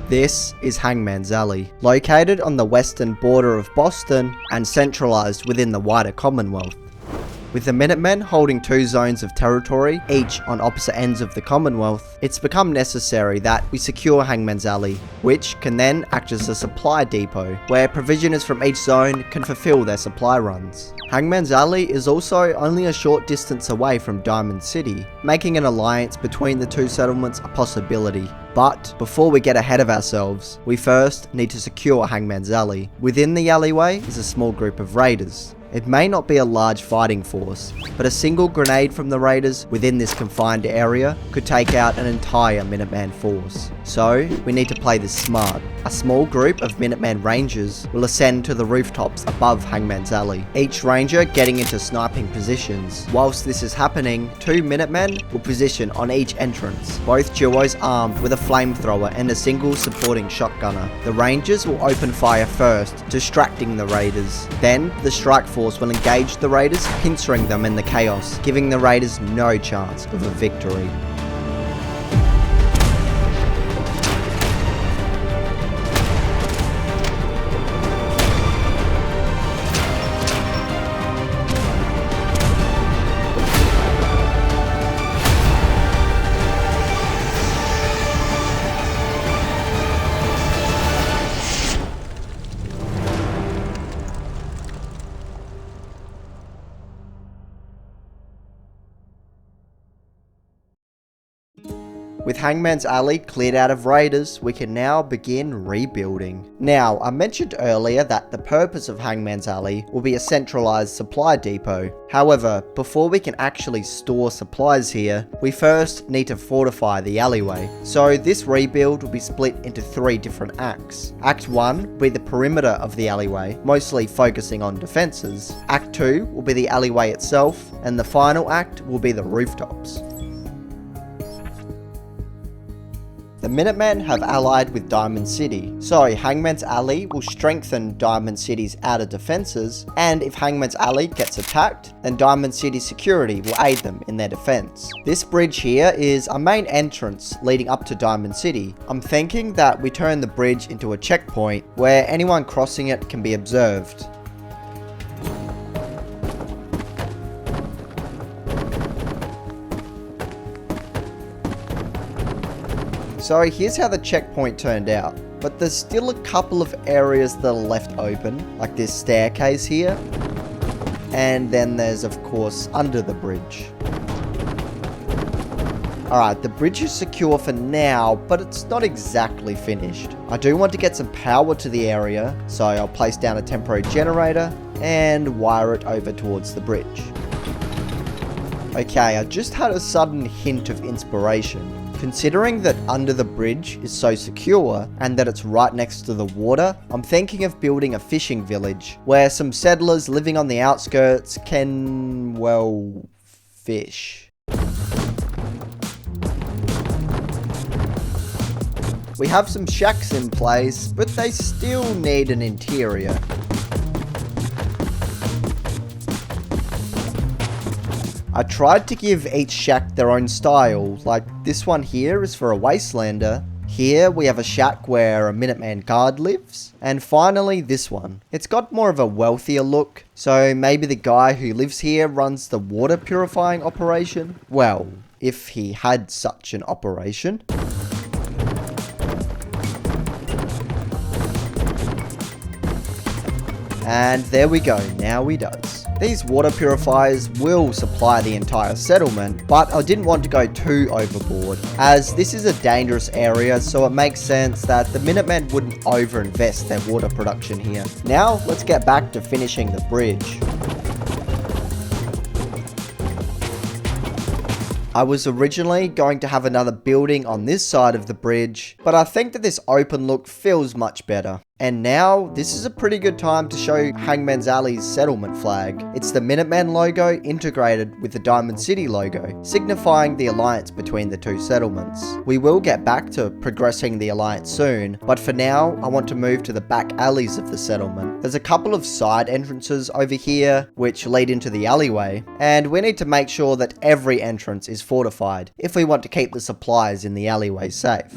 This is Hangman's Alley, located on the western border of Boston and centralised within the wider Commonwealth. With the Minutemen holding two zones of territory, each on opposite ends of the Commonwealth, it's become necessary that we secure Hangman's Alley, which can then act as a supply depot, where provisioners from each zone can fulfill their supply runs. Hangman's Alley is also only a short distance away from Diamond City, making an alliance between the two settlements a possibility. But before we get ahead of ourselves, we first need to secure Hangman's Alley. Within the alleyway is a small group of raiders. It may not be a large fighting force, but a single grenade from the raiders within this confined area could take out an entire Minuteman force. So, we need to play this smart. A small group of Minuteman Rangers will ascend to the rooftops above Hangman's Alley, each Ranger getting into sniping positions. Whilst this is happening, two Minutemen will position on each entrance, both duos armed with a flamethrower and a single supporting shotgunner. The Rangers will open fire first, distracting the raiders. Then, the strike force will engage the raiders, pincering them in the chaos, giving the raiders no chance of a victory. With Hangman's Alley cleared out of raiders, we can now begin rebuilding. Now, I mentioned earlier that the purpose of Hangman's Alley will be a centralized supply depot. However, before we can actually store supplies here, we first need to fortify the alleyway. So this rebuild will be split into three different acts. Act 1 will be the perimeter of the alleyway, mostly focusing on defenses. Act 2 will be the alleyway itself, and the final act will be the rooftops. The Minutemen have allied with Diamond City, so Hangman's Alley will strengthen Diamond City's outer defenses, and if Hangman's Alley gets attacked, then Diamond City's security will aid them in their defense. This bridge here is a main entrance leading up to Diamond City. I'm thinking that we turn the bridge into a checkpoint where anyone crossing it can be observed. So here's how the checkpoint turned out, but there's still a couple of areas that are left open, like this staircase here, and then there's of course under the bridge. Alright, the bridge is secure for now, but it's not exactly finished. I do want to get some power to the area, so I'll place down a temporary generator and wire it over towards the bridge. Okay, I just had a sudden hint of inspiration. Considering that under the bridge is so secure and that it's right next to the water, I'm thinking of building a fishing village where some settlers living on the outskirts can, well, fish. We have some shacks in place, but they still need an interior. I tried to give each shack their own style, like this one here is for a wastelander. Here we have a shack where a Minuteman guard lives, and finally this one. It's got more of a wealthier look, so maybe the guy who lives here runs the water purifying operation? Well, if he had such an operation. And there we go, now he does. These water purifiers will supply the entire settlement, but I didn't want to go too overboard, as this is a dangerous area, so it makes sense that the Minutemen wouldn't overinvest their water production here. Now, let's get back to finishing the bridge. I was originally going to have another building on this side of the bridge, but I think that this open look feels much better. And now, this is a pretty good time to show Hangman's Alley's settlement flag. It's the Minutemen logo integrated with the Diamond City logo, signifying the alliance between the two settlements. We will get back to progressing the alliance soon, but for now, I want to move to the back alleys of the settlement. There's a couple of side entrances over here, which lead into the alleyway, and we need to make sure that every entrance is fortified if we want to keep the supplies in the alleyway safe.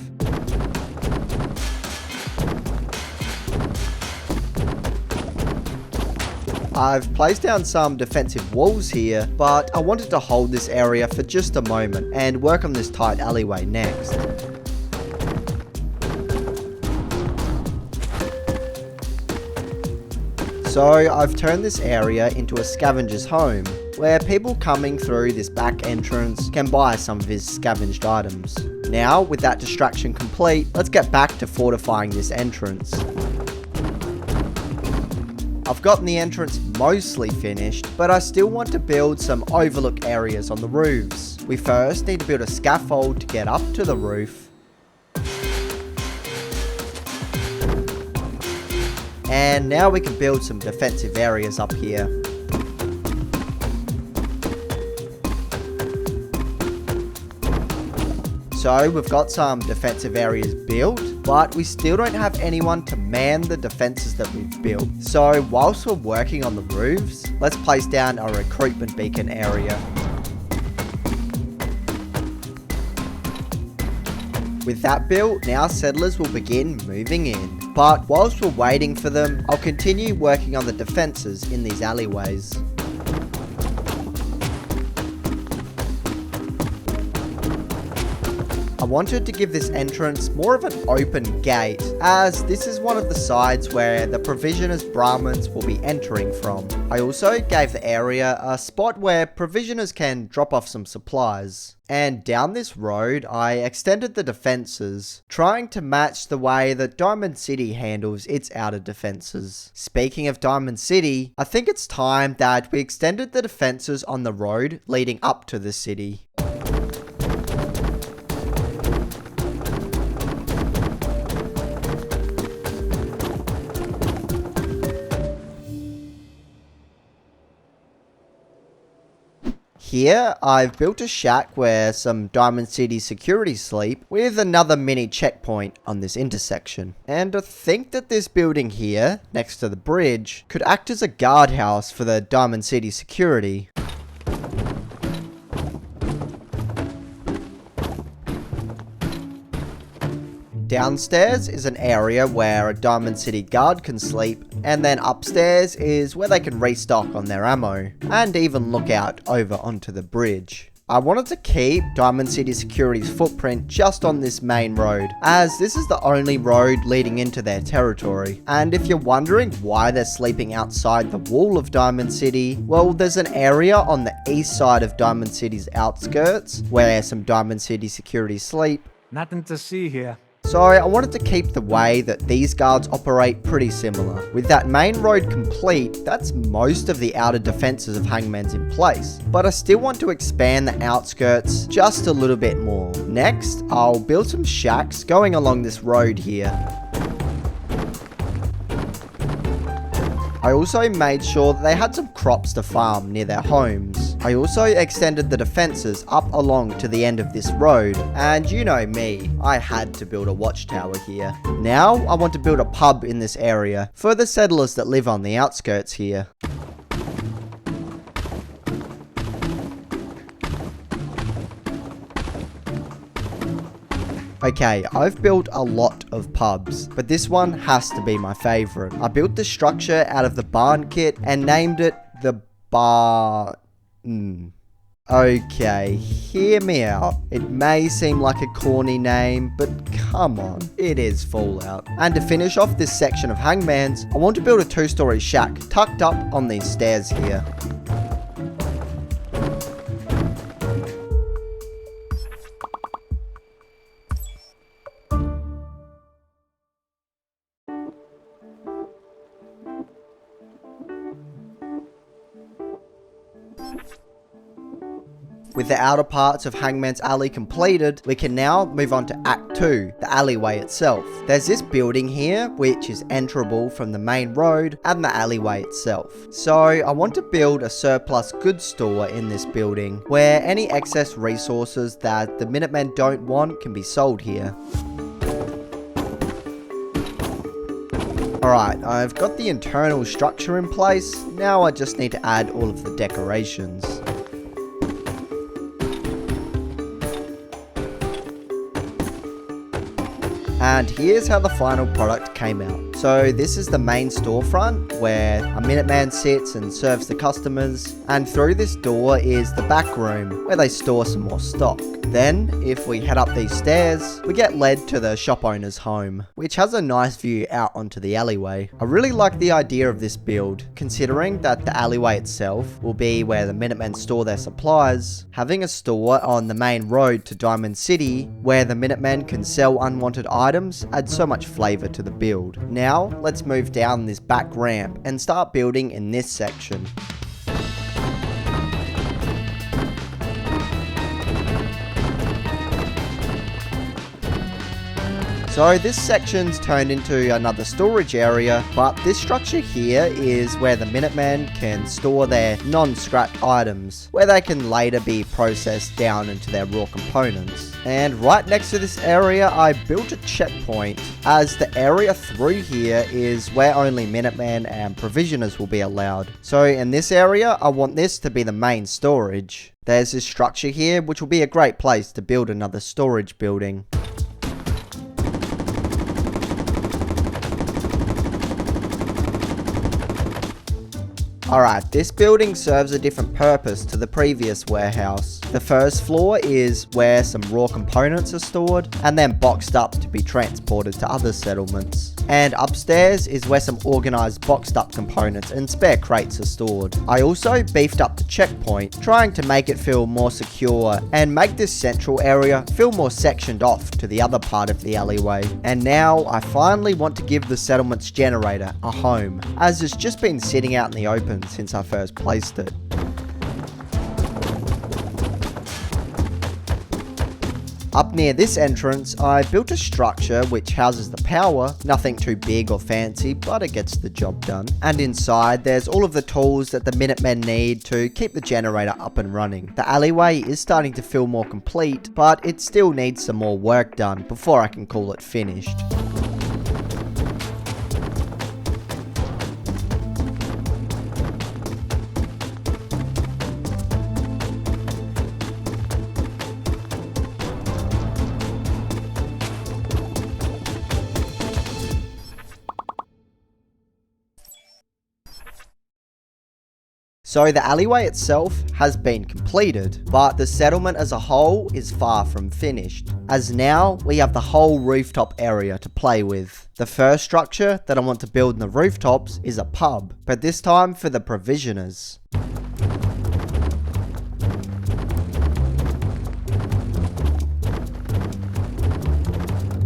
I've placed down some defensive walls here, but I wanted to hold this area for just a moment and work on this tight alleyway next. So I've turned this area into a scavenger's home, where people coming through this back entrance can buy some of his scavenged items. Now, with that distraction complete, let's get back to fortifying this entrance. I've gotten the entrance mostly finished, but I still want to build some overlook areas on the roofs. We first need to build a scaffold to get up to the roof. And now we can build some defensive areas up here. So we've got some defensive areas built, but we still don't have anyone to man the defenses that we've built. So whilst we're working on the roofs, let's place down a recruitment beacon area. With that built, now settlers will begin moving in. But whilst we're waiting for them, I'll continue working on the defenses in these alleyways. I wanted to give this entrance more of an open gate, as this is one of the sides where the provisioners' Brahmins will be entering from. I also gave the area a spot where provisioners can drop off some supplies. And down this road, I extended the defenses, trying to match the way that Diamond City handles its outer defenses. Speaking of Diamond City, I think it's time that we extended the defenses on the road leading up to the city. Here, I've built a shack where some Diamond City security sleep with another mini checkpoint on this intersection. And I think that this building here, next to the bridge, could act as a guardhouse for the Diamond City security. Downstairs is an area where a Diamond City guard can sleep, and then upstairs is where they can restock on their ammo, and even look out over onto the bridge. I wanted to keep Diamond City Security's footprint just on this main road, as this is the only road leading into their territory. And if you're wondering why they're sleeping outside the wall of Diamond City, well, there's an area on the east side of Diamond City's outskirts where some Diamond City Security sleep. Nothing to see here. So I wanted to keep the way that these guards operate pretty similar. With that main road complete, that's most of the outer defenses of Hangman's in place. But I still want to expand the outskirts just a little bit more. Next, I'll build some shacks going along this road here. I also made sure that they had some crops to farm near their homes. I also extended the defenses up along to the end of this road, and you know me, I had to build a watchtower here. Now, I want to build a pub in this area for the settlers that live on the outskirts here. Okay, I've built a lot of pubs, but this one has to be my favorite. I built the structure out of the barn kit and named it the Okay, hear me out. It may seem like a corny name, but come on, it is Fallout. And to finish off this section of Hangman's, I want to build a 2-story shack tucked up on these stairs here. With the outer parts of Hangman's Alley completed, we can now move on to Act 2, the alleyway itself. There's this building here, which is enterable from the main road and the alleyway itself. So I want to build a surplus goods store in this building, where any excess resources that the Minutemen don't want can be sold here. Alright, I've got the internal structure in place, now I just need to add all of the decorations. And here's how the final product came out. So this is the main storefront where a Minuteman sits and serves the customers, and through this door is the back room where they store some more stock. Then, if we head up these stairs, we get led to the shop owner's home, which has a nice view out onto the alleyway. I really like the idea of this build, considering that the alleyway itself will be where the Minutemen store their supplies. Having a store on the main road to Diamond City, where the Minutemen can sell unwanted items, adds so much flavour to the build. Now, let's move down this back ramp and start building in this section. So this section's turned into another storage area, but this structure here is where the Minutemen can store their non-scrapped items, where they can later be processed down into their raw components. And right next to this area, I built a checkpoint, as the area through here is where only Minutemen and provisioners will be allowed. So in this area, I want this to be the main storage. There's this structure here, which will be a great place to build another storage building. Alright, this building serves a different purpose to the previous warehouse. The first floor is where some raw components are stored and then boxed up to be transported to other settlements. And upstairs is where some organised boxed up components and spare crates are stored. I also beefed up the checkpoint, trying to make it feel more secure and make this central area feel more sectioned off to the other part of the alleyway. And now I finally want to give the settlement's generator a home, as it's just been sitting out in the open since I first placed it. Up near this entrance, I built a structure which houses the power, nothing too big or fancy, but it gets the job done. And inside, there's all of the tools that the Minutemen need to keep the generator up and running. The alleyway is starting to feel more complete, but it still needs some more work done before I can call it finished. So the alleyway itself has been completed, but the settlement as a whole is far from finished, as now we have the whole rooftop area to play with. The first structure that I want to build in the rooftops is a pub, but this time for the provisioners.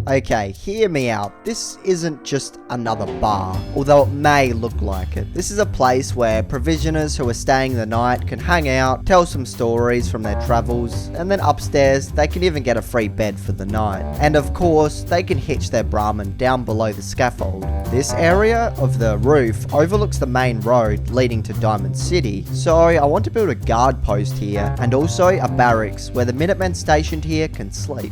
Okay, hear me out. This isn't just another bar, although it may look like it. This is a place where provisioners who are staying the night can hang out, tell some stories from their travels, and then upstairs they can even get a free bed for the night. And of course, they can hitch their Brahmin down below the scaffold. This area of the roof overlooks the main road leading to Diamond City, so I want to build a guard post here, and also a barracks where the Minutemen stationed here can sleep.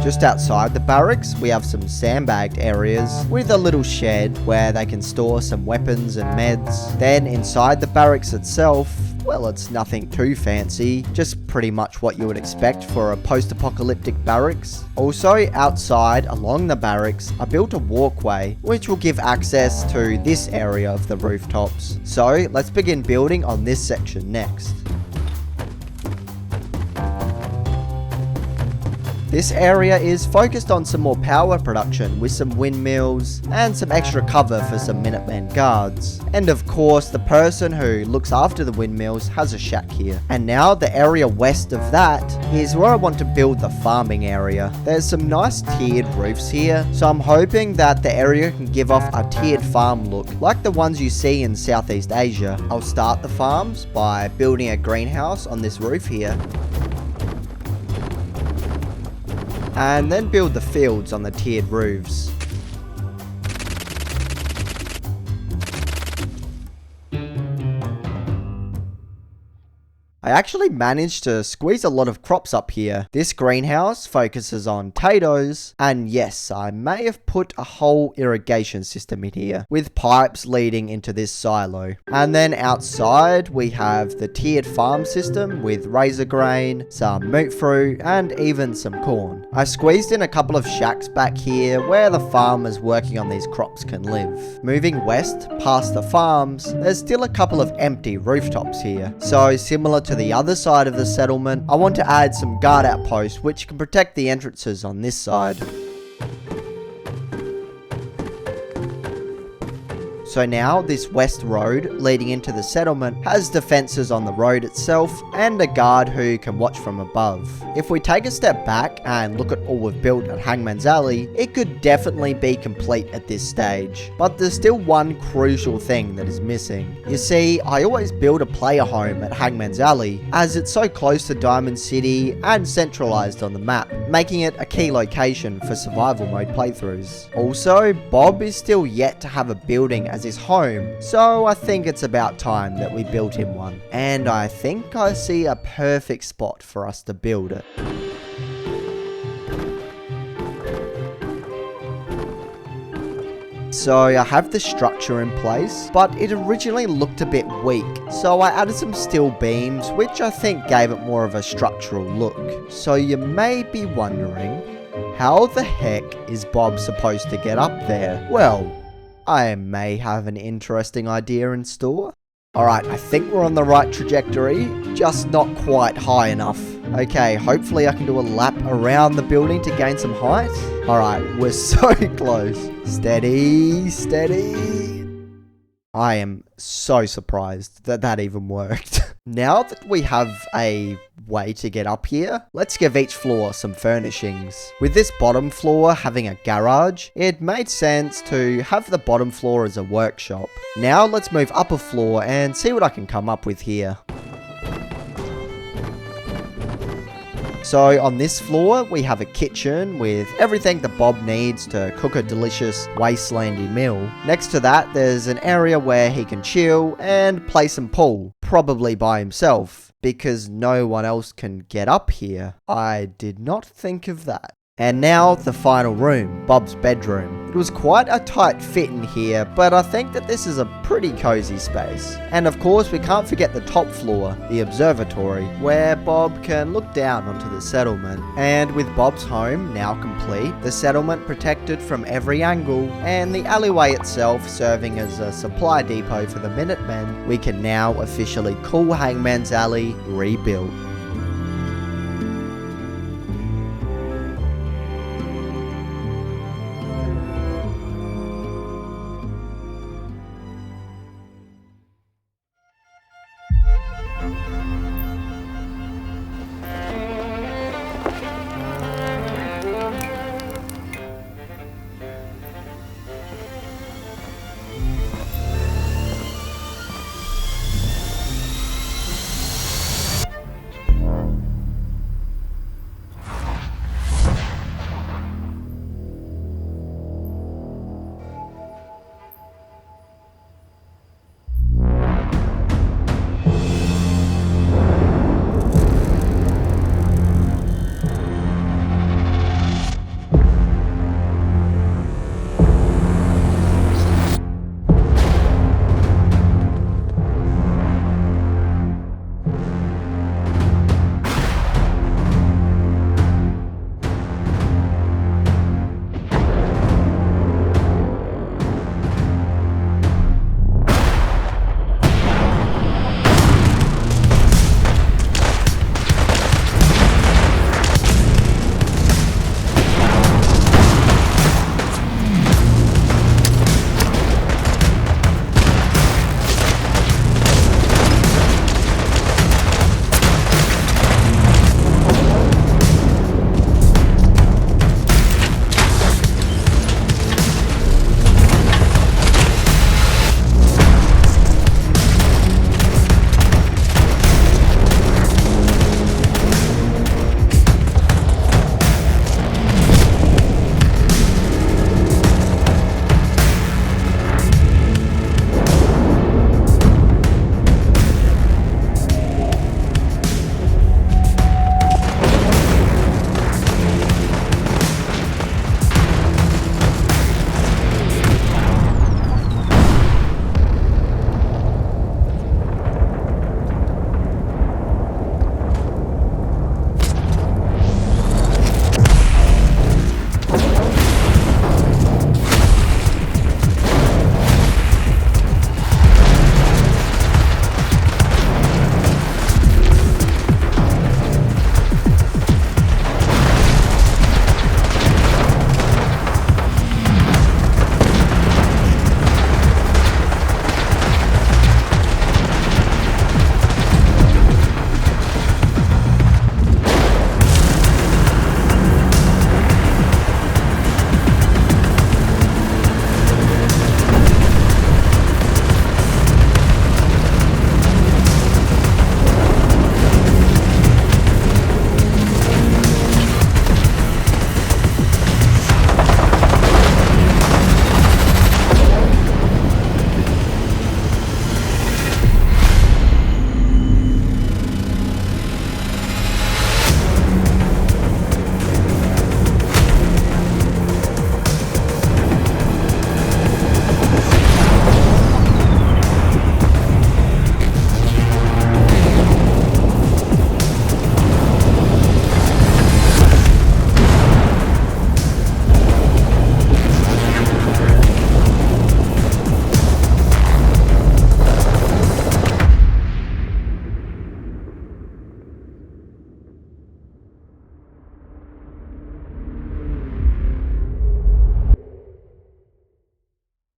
Just outside the barracks, we have some sandbagged areas with a little shed where they can store some weapons and meds. Then inside the barracks itself, well, it's nothing too fancy, just pretty much what you would expect for a post-apocalyptic barracks. Also, outside along the barracks, I built a walkway which will give access to this area of the rooftops. So let's begin building on this section next. This area is focused on some more power production with some windmills and some extra cover for some Minutemen guards. And of course, the person who looks after the windmills has a shack here. And now the area west of that is where I want to build the farming area. There's some nice tiered roofs here, so I'm hoping that the area can give off a tiered farm look, like the ones you see in Southeast Asia. I'll start the farms by building a greenhouse on this roof here, and then build the fields on the tiered roofs. I actually managed to squeeze a lot of crops up here. This greenhouse focuses on potatoes, and yes, I may have put a whole irrigation system in here with pipes leading into this silo. And then outside we have the tiered farm system with razor grain, some moot fruit, and even some corn. I squeezed in a couple of shacks back here where the farmers working on these crops can live. Moving west past the farms, there's still a couple of empty rooftops here. So similar to the other side of the settlement, I want to add some guard outposts which can protect the entrances on this side. So now this west road leading into the settlement has defenses on the road itself and a guard who can watch from above. If we take a step back and look at all we've built at Hangman's Alley, it could definitely be complete at this stage. But there's still one crucial thing that is missing. You see, I always build a player home at Hangman's Alley as it's so close to Diamond City and centralized on the map, making it a key location for survival mode playthroughs. Also, Bob is still yet to have a building as his home, so I think it's about time that we built him one. And I think I see a perfect spot for us to build it. So I have the structure in place, but it originally looked a bit weak, so I added some steel beams, which I think gave it more of a structural look. So you may be wondering, how the heck is Bob supposed to get up there? Well, I may have an interesting idea in store. Alright, I think we're on the right trajectory, just not quite high enough. Okay, hopefully I can do a lap around the building to gain some height. Alright, we're so close. Steady, steady. I am so surprised that that even worked. Now that we have a way to get up here, let's give each floor some furnishings. With this bottom floor having a garage, it made sense to have the bottom floor as a workshop. Now let's move up a floor and see what I can come up with here. So on this floor, we have a kitchen with everything that Bob needs to cook a delicious wastelandy meal. Next to that, there's an area where he can chill and play some pool, probably by himself, because no one else can get up here. I did not think of that. And now the final room, Bob's bedroom. It was quite a tight fit in here, but I think that this is a pretty cozy space. And of course we can't forget the top floor, the observatory, where Bob can look down onto the settlement. And with Bob's home now complete, the settlement protected from every angle, and the alleyway itself serving as a supply depot for the Minutemen, we can now officially call Hangman's Alley rebuilt.